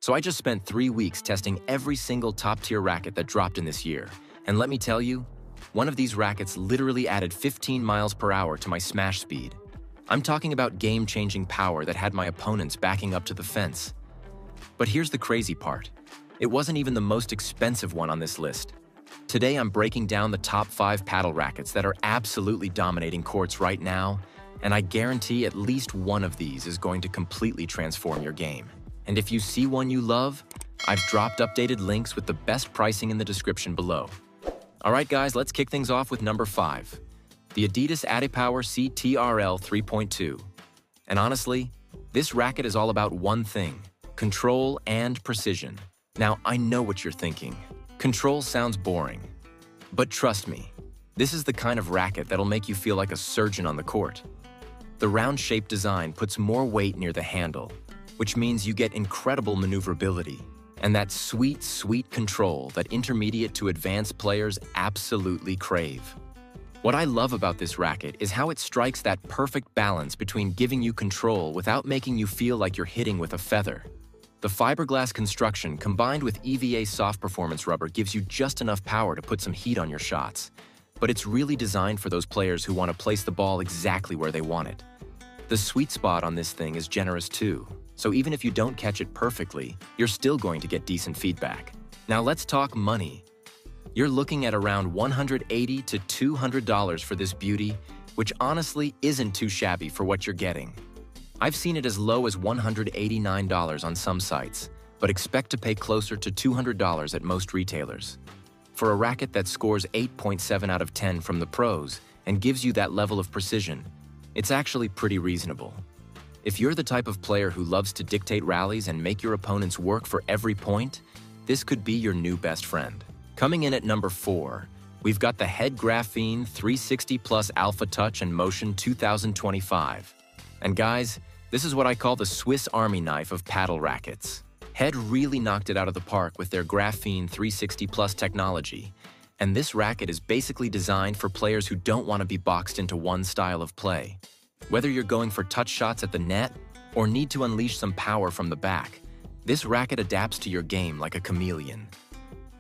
So I just spent 3 weeks testing every single top-tier racket that dropped in this year. And let me tell you, one of these rackets literally added 15 miles per hour to my smash speed. I'm talking about game-changing power that had my opponents backing up to the fence. But here's the crazy part. It wasn't even the most expensive one on this list. Today I'm breaking down the top 5 paddle rackets that are absolutely dominating courts right now, and I guarantee at least one of these is going to completely transform your game. And if you see one you love, I've dropped updated links with the best pricing in the description below. Alright guys, let's kick things off with number 5. The Adidas Adipower CTRL 3.2. And honestly, this racket is all about one thing: control and precision. Now, I know what you're thinking. Control sounds boring. But trust me, this is the kind of racket that'll make you feel like a surgeon on the court. The round-shaped design puts more weight near the handle, which means you get incredible maneuverability and that sweet, sweet control that intermediate to advanced players absolutely crave. What I love about this racket is how it strikes that perfect balance between giving you control without making you feel like you're hitting with a feather. The fiberglass construction combined with EVA soft performance rubber gives you just enough power to put some heat on your shots. But it's really designed for those players who want to place the ball exactly where they want it. The sweet spot on this thing is generous too, so even if you don't catch it perfectly, you're still going to get decent feedback. Now let's talk money. You're looking at around $180 to $200 for this beauty, which honestly isn't too shabby for what you're getting. I've seen it as low as $189 on some sites, but expect to pay closer to $200 at most retailers. For a racket that scores 8.7 out of 10 from the pros and gives you that level of precision, it's actually pretty reasonable. If you're the type of player who loves to dictate rallies and make your opponents work for every point, this could be your new best friend. Coming in at number 4, we've got the Head Graphene 360 Plus Alpha Touch and Motion 2025. And guys, this is what I call the Swiss Army knife of paddle rackets. Head really knocked it out of the park with their Graphene 360 Plus technology, and this racket is basically designed for players who don't want to be boxed into one style of play. Whether you're going for touch shots at the net or need to unleash some power from the back, this racket adapts to your game like a chameleon.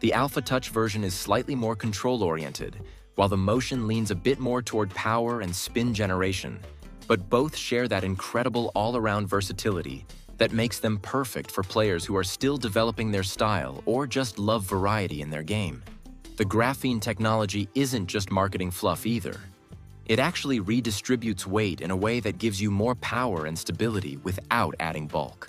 The Alpha Touch version is slightly more control-oriented, while the Motion leans a bit more toward power and spin generation, but both share that incredible all-around versatility that makes them perfect for players who are still developing their style or just love variety in their game. The Graphene technology isn't just marketing fluff either. It actually redistributes weight in a way that gives you more power and stability without adding bulk.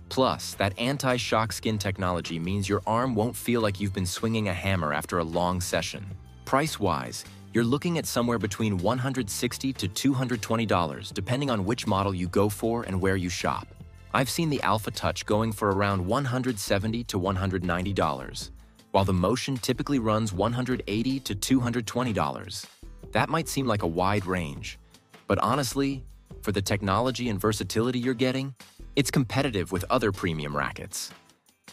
Plus, that anti-shock skin technology means your arm won't feel like you've been swinging a hammer after a long session. Price-wise, you're looking at somewhere between $160 to $220, depending on which model you go for and where you shop. I've seen the Alpha Touch going for around $170 to $190, while the Motion typically runs $180 to $220. That might seem like a wide range, but honestly, for the technology and versatility you're getting, it's competitive with other premium rackets.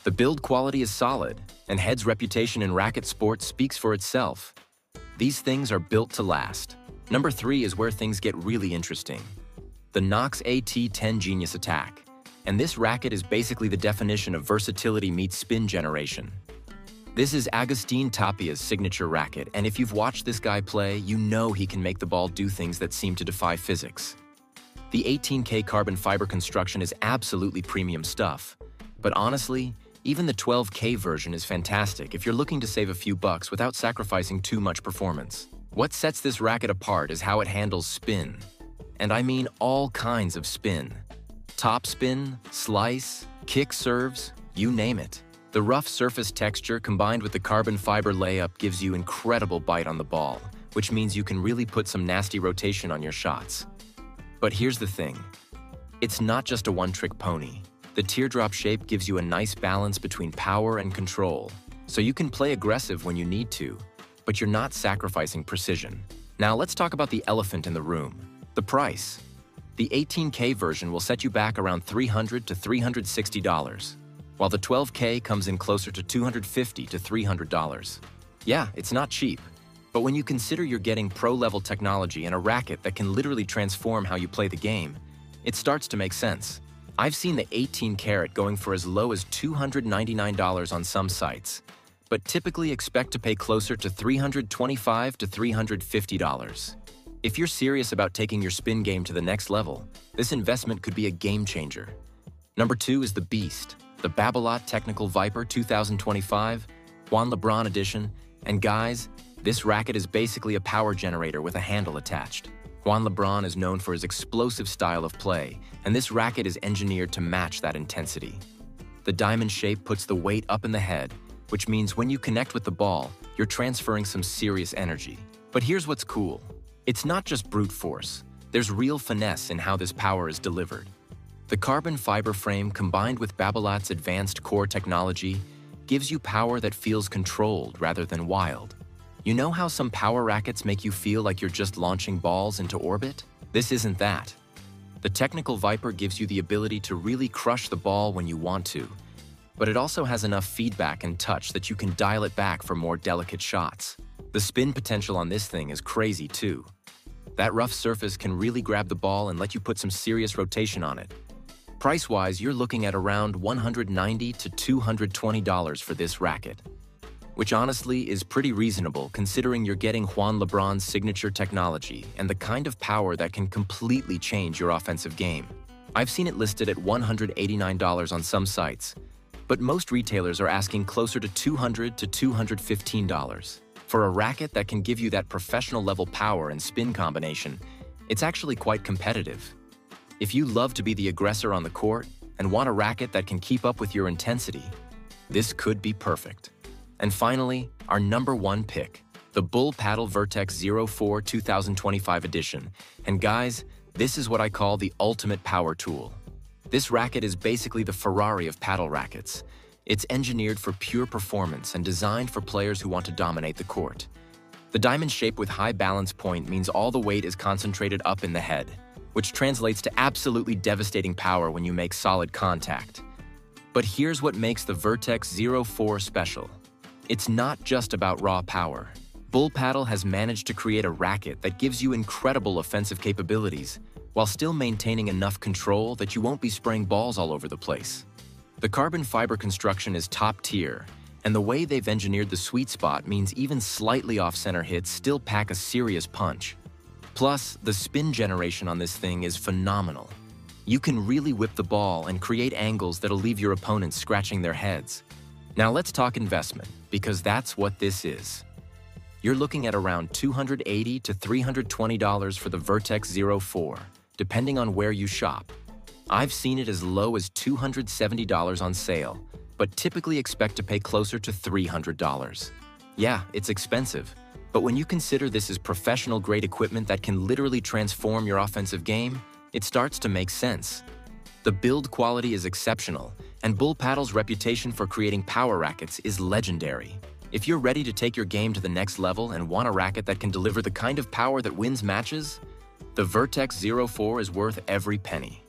The build quality is solid, and Head's reputation in racket sports speaks for itself. These things are built to last. Number 3 is where things get really interesting. The Nox AT10 Genius Attack. And this racket is basically the definition of versatility meets spin generation. This is Agustin Tapia's signature racket, and if you've watched this guy play, you know he can make the ball do things that seem to defy physics. The 18K carbon fiber construction is absolutely premium stuff, but honestly, even the 12K version is fantastic if you're looking to save a few bucks without sacrificing too much performance. What sets this racket apart is how it handles spin. And I mean all kinds of spin. Top spin, slice, kick serves, you name it. The rough surface texture combined with the carbon fiber layup gives you incredible bite on the ball, which means you can really put some nasty rotation on your shots. But here's the thing. It's not just a one-trick pony. The teardrop shape gives you a nice balance between power and control, so you can play aggressive when you need to, but you're not sacrificing precision. Now let's talk about the elephant in the room, the price. The 18K version will set you back around $300 to $360, while the 12K comes in closer to $250 to $300. Yeah, it's not cheap, but when you consider you're getting pro-level technology and a racket that can literally transform how you play the game, it starts to make sense. I've seen the 18 karat going for as low as $299 on some sites, but typically expect to pay closer to $325 to $350. If you're serious about taking your spin game to the next level, this investment could be a game changer. Number 2 is the Beast, the Babolat Technical Viper 2025, Juan LeBron Edition, and guys, this racket is basically a power generator with a handle attached. Juan LeBron is known for his explosive style of play, and this racket is engineered to match that intensity. The diamond shape puts the weight up in the head, which means when you connect with the ball, you're transferring some serious energy. But here's what's cool. It's not just brute force. There's real finesse in how this power is delivered. The carbon fiber frame combined with Babolat's advanced core technology gives you power that feels controlled rather than wild. You know how some power rackets make you feel like you're just launching balls into orbit? This isn't that. The Technical Viper gives you the ability to really crush the ball when you want to, but it also has enough feedback and touch that you can dial it back for more delicate shots. The spin potential on this thing is crazy too. That rough surface can really grab the ball and let you put some serious rotation on it. Price-wise, you're looking at around $190 to $220 for this racket, which honestly is pretty reasonable considering you're getting Juan LeBron's signature technology and the kind of power that can completely change your offensive game. I've seen it listed at $189 on some sites, but most retailers are asking closer to $200 to $215. For a racket that can give you that professional-level power and spin combination, it's actually quite competitive. If you love to be the aggressor on the court and want a racket that can keep up with your intensity, this could be perfect. And finally, our number 1 pick, the Bullpadel Vertex 04 2025 edition. And guys, this is what I call the ultimate power tool. This racket is basically the Ferrari of paddle rackets. It's engineered for pure performance and designed for players who want to dominate the court. The diamond shape with high balance point means all the weight is concentrated up in the head, which translates to absolutely devastating power when you make solid contact. But here's what makes the Vertex 04 special. It's not just about raw power. Bullpadel has managed to create a racket that gives you incredible offensive capabilities while still maintaining enough control that you won't be spraying balls all over the place. The carbon fiber construction is top tier, and the way they've engineered the sweet spot means even slightly off-center hits still pack a serious punch. Plus, the spin generation on this thing is phenomenal. You can really whip the ball and create angles that'll leave your opponents scratching their heads. Now let's talk investment, because that's what this is. You're looking at around $280 to $320 for the Vertex 04, depending on where you shop. I've seen it as low as $270 on sale, but typically expect to pay closer to $300. Yeah, it's expensive, but when you consider this is professional-grade equipment that can literally transform your offensive game, it starts to make sense. The build quality is exceptional, and Bullpadel's reputation for creating power rackets is legendary. If you're ready to take your game to the next level and want a racket that can deliver the kind of power that wins matches, the Vertex 04 is worth every penny.